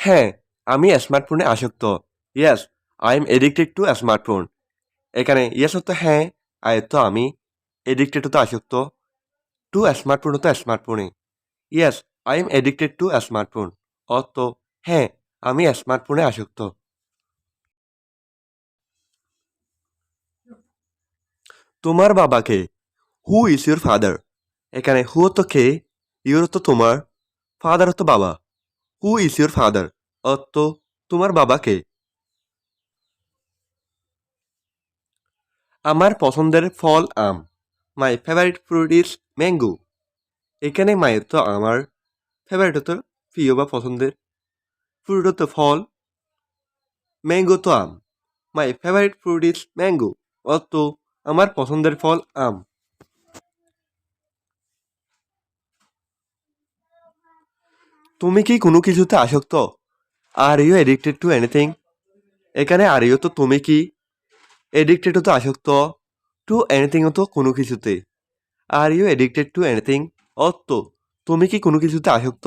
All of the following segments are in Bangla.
হ্যাঁ, আমি স্মার্টফোনে আসক্ত। Yes, I am addicted two smartphone. এখানে ইয়েস অর্থ হ্যাঁ, আর তো আমি, এডিক্টেড তো আসক্ত, টু স্মার্টফোন তো স্মার্টফোনে। Yes, I am addicted two smartphone অর্থ হ্যাঁ, আমি স্মার্টফোনে আসক্ত। তোমার বাবাকে, হু ইজ ইউর ফাদার? এখানে হু অর্থ কে, ইউর অর্থ তোমার, ফাদার অর্থ বাবা। হু ইজ ইউর ফাদার অর্থ তোমার বাবাকে। আমার পছন্দের ফল আম। My favourite fruit is mango. এখানে মায়ের তো আমার, ফেভারিট তো প্রিয় বা পছন্দের, ফ্রুট তো ফল, ম্যাঙ্গো তো আম। My favourite fruit is mango অর্থ আমার পছন্দের ফল আম। তুমি কি কোনো কিছুতে আসক্ত? Are you addicted to anything? এখানে আর ইউ তো তুমি কি, এডিক্টেড তো আসক্ত, টু এনিথিং তো কোনো কিছুতে। Are you addicted to anything অর্থ তুমি কি কোনো কিছুতে আসক্ত?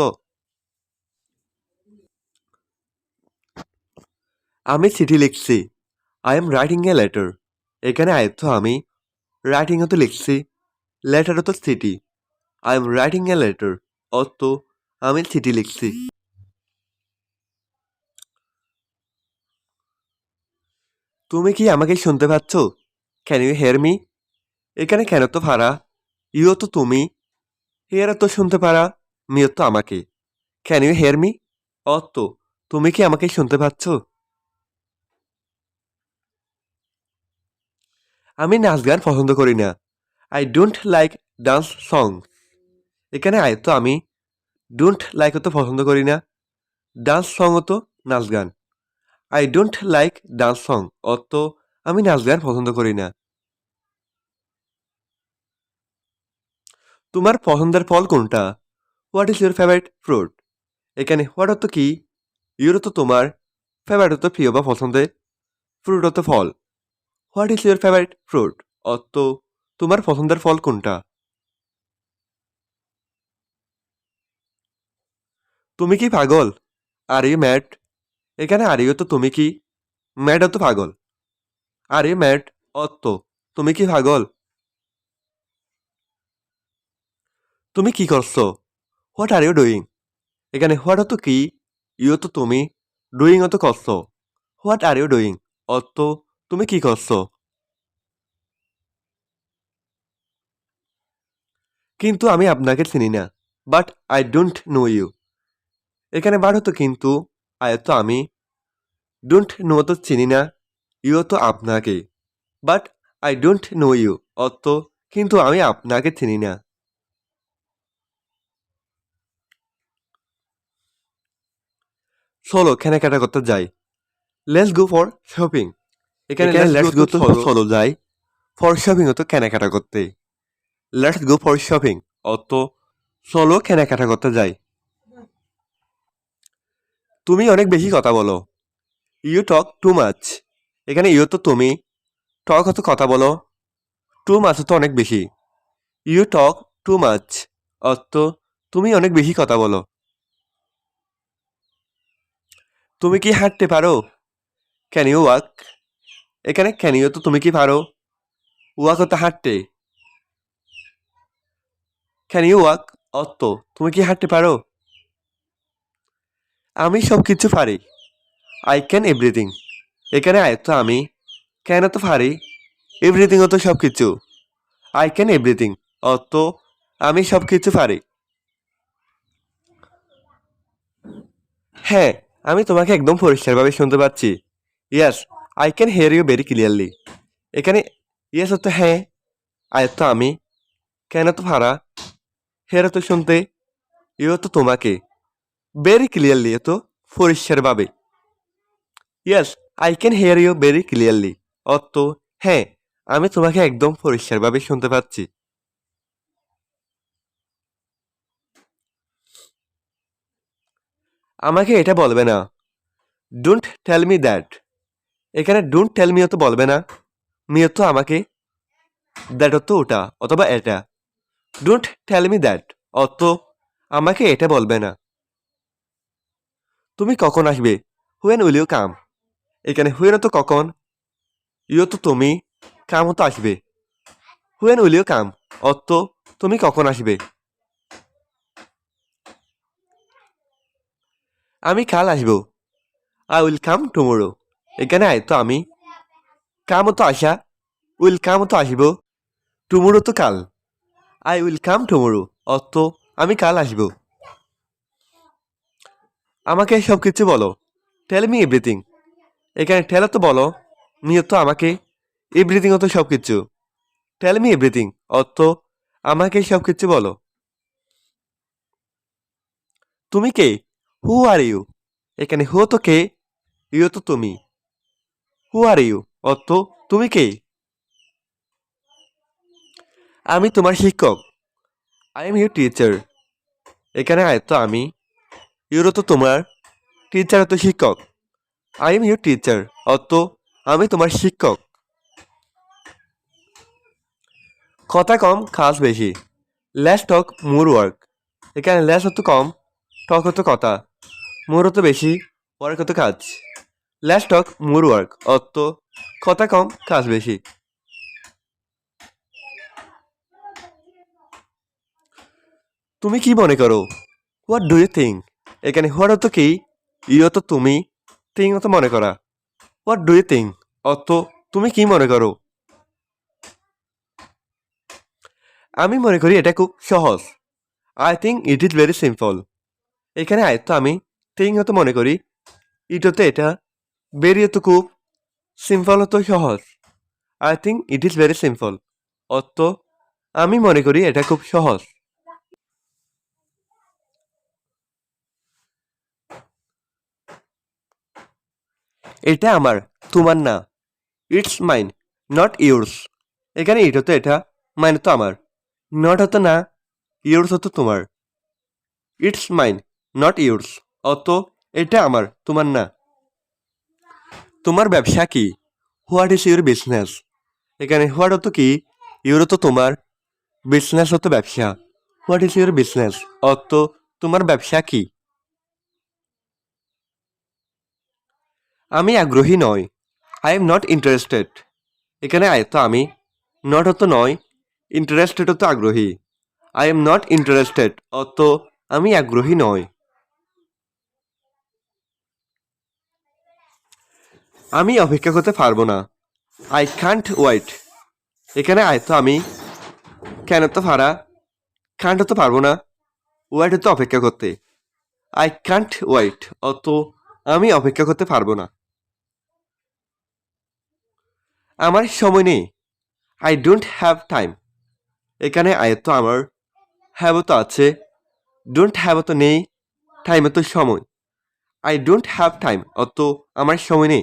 আমি চিঠি লিখছি। I am writing a letter. এখানে আয়ত্ত আমি, রাইটিং তো লিখছি, লেটার তো চিঠি। I am writing a letter অর্থ আমি চিঠি লিখছি। তুমি কি আমাকে শুনতে পাচ্ছ? Can you hear me? এখানে কেন তো ভাড়া, ইউ তো তুমি, হেয়ার তো শুনতে পারা, মিও তো আমাকে। ক্যান ইউ হেয়ার মি অর্থ তুমি কি আমাকে শুনতে পাচ্ছ? আমি নাচ গান পছন্দ করি না। I don't like dance song. এখানে আয়ত্ত আমি, ডোন্ট লাইক তো পছন্দ করি না, ডান্স সং তো নাচ গান। I don't like dance song অর্থ আমি নাচ গান পছন্দ করি না। তোমার পছন্দের ফল কোনটা? What is your favourite fruit? এখানে হোয়াট অর্থ কি, ইউর তো তোমার, ফেভারিট অর্থ প্রিয় বা পছন্দের, ফ্রুট অর্থ ফল। What is your favourite fruit অর্থ তোমার পছন্দের ফল কোনটা? তুমি কি পাগল? Are you mad? এখানে আর ইউ তো তুমি কি, ম্যাড অর্থ পাগল। আর ইউ ম্যাড অর্থ তুমি কি পাগল? তুমি কি করছো? What are you doing? এখানে হোয়াট অর্থ কি, ইউ তো তুমি, ডুইং অর্থ করছো। হোয়াট আর ইউ ডুইং অর্থ তুমি কি করছো? কিন্তু আমি আপনাকে চিনি না। But I don't know you. এখানে বাট হতো কিন্তু, আয় তো আমি, ডোন্ট নো তো চিনি না, ইউ তো আপনাকে। But I don't know you অর্থ কিন্তু আমি আপনাকে চিনি না। চলো কেনাকাটা করতে যাই। Let's go for shopping. এখানে লেটস গো তো চলো যাই, ফর শপিং তো কেনাকাটা করতে। লেটস গো ফর শপিং অর্থ চলো কেনাকাটা করতে যাই। তুমি অনেক বেশি কথা বলো। You talk too much. এখানে ইউ তো তুমি, টক হতো কথা বলো, টু মাছ তো অনেক বেশি। ইউ টক টু মাচ অর্থ তুমি অনেক বেশি কথা বলো। তুমি কি হাঁটতে পারো? Can you walk? এখানে ক্যান ইউ তো তুমি কি পারো, ওয়াক হতো হাঁটতে। ক্যান ইউ ওয়াক অর্থ তুমি কি হাঁটতে পারো? আমি সব কিছু পারি। I can everything. এখানে আয়ত্ত আমি, ক্যান তো পারি, এভরিথিং তো সব কিছু। আই ক্যান এভরিথিং অর্থ আমি সব কিছু পারি। হ্যাঁ, আমি তোমাকে একদম পরিষ্কারভাবে শুনতে পাচ্ছি। Yes, I can hear you very clearly. এখানে ইয়েস অর্থ হ্যাঁ, আয়ত্ত আমি, কেন তো ভাড়া, হের তো শুনতে, ইউ তো তোমাকে, ভেরি ক্লিয়ারলি তো পরিষ্কারভাবে। Yes, I can hear you very clearly অর্থ হ্যাঁ, আমি তোমাকে একদম পরিষ্কারভাবে শুনতে পাচ্ছি। আমাকে এটা বলবে না। Don't tell me that. এখানে ডোন্ট টেল মিও তো বলবে না, মিও তো আমাকে, দ্যাট তো ওটা অথবা এটা। ডোন্ট টেল মি দ্যাট অর্থ আমাকে এটা বলবে না। তুমি কখন আসবে? When will you come? এখানে হুয়েন তো কখন, ইউ তো তুমি, কাম তো আসবে। হুয়েন উইল ইউ কাম অর্থ তুমি কখন আসবে। আমি কাল আসবো। I will come tomorrow. এখানে আয় তো আমি, কাম তো আসা, উইল কাম তো আসবো, টুমোরো তো কাল। আই উইল কাম টুমোরো অর্থ আমি কাল আসবো। আমাকে সব কিছু বলো। Tell me everything. এখানে টেল তো বলো, মি তো আমাকে, এভরিথিং তো সব কিছু। টেল মি এভরিথিং অর্থ আমাকে সব কিছু বলো। তুমি কে? হু আর ইউ? এখানে হু তো কে, ইউ তো তুমি। হু আর ইউ অর্থ তুমি কে? আমি তোমার শিক্ষক। I am your teacher. এখানে আয় তো আমি, ইউরো তো তোমার, টিচার তো শিক্ষক। আই এম ইউর টিচার অর্থ আমি তোমার শিক্ষক। কথা কম কাজ বেশি। Less talk more work. এখানে লেস হতো কম, টক হতো কথা, মোর হতো বেশি, ওয়ার্ক হতো কাজ। লেস টক মোর ওয়ার্ক অর্থ কথা কম কাজ বেশি। তুমি কি মনে করো? What do you think? এখানে হোয়াট হতো কি, ইউ হতো তুমি, থিঙ্ক হতো মনে করা। হোয়াট ডু ইউ থিঙ্ক অর্থ তুমি কি মনে করো। আমি মনে করি এটা খুব সহজ। I think it is very simple. এখানে আয়ত্ত আমি, থিঙ্ক হতো মনে করি, ইট হতো এটা, ভেরি হতো খুব, সিম্পল হতো সহজ। I think it is very simple অর্থ আমি মনে করি এটা খুব সহজ। এটা আমার, তোমার না। It's mine, not yours. এখানে ইট হতো এটা, মাইন হতো আমার, নট হতো না, ইউর্স হতো তোমার। ইটস মাইন, নট ইউর্স অর্থ এটা আমার, তোমার না। তোমার ব্যবসা কি? What is your business? এখানে হোয়াট হতো কি, ইউর হতো তোমার, বিজনেস হতো ব্যবসা। হোয়াট ইজ ইউর বিজনেস অর্থ তোমার ব্যবসা কি। আমি আগ্রহী নই। I am not interested. এখানে আয়তো আমি, নট হতো নয়, ইন্টারেস্টেড হতো আগ্রহী। আই এম নট ইন্টারেস্টেড অর্থ আমি আগ্রহী নই। আমি অপেক্ষা করতে পারবো না। I can't wait. এখানে আয়তো আমি, কেন তো পারা, কান্ট হতে পারবো না, ওয়েট হতো অপেক্ষা করতে। আই কান্ট ওয়েট অর্থ আমি অপেক্ষা করতে পারবো না। আমার সময় নেই। I don't have time. এখানে আয়ত্ত আমার, হ্যাভ তো আছে, ডোন্ট হ্যাভ তো নেই, টাইম তো সময়। আই ডোন্ট হ্যাভ টাইম অর্থ আমার সময় নেই।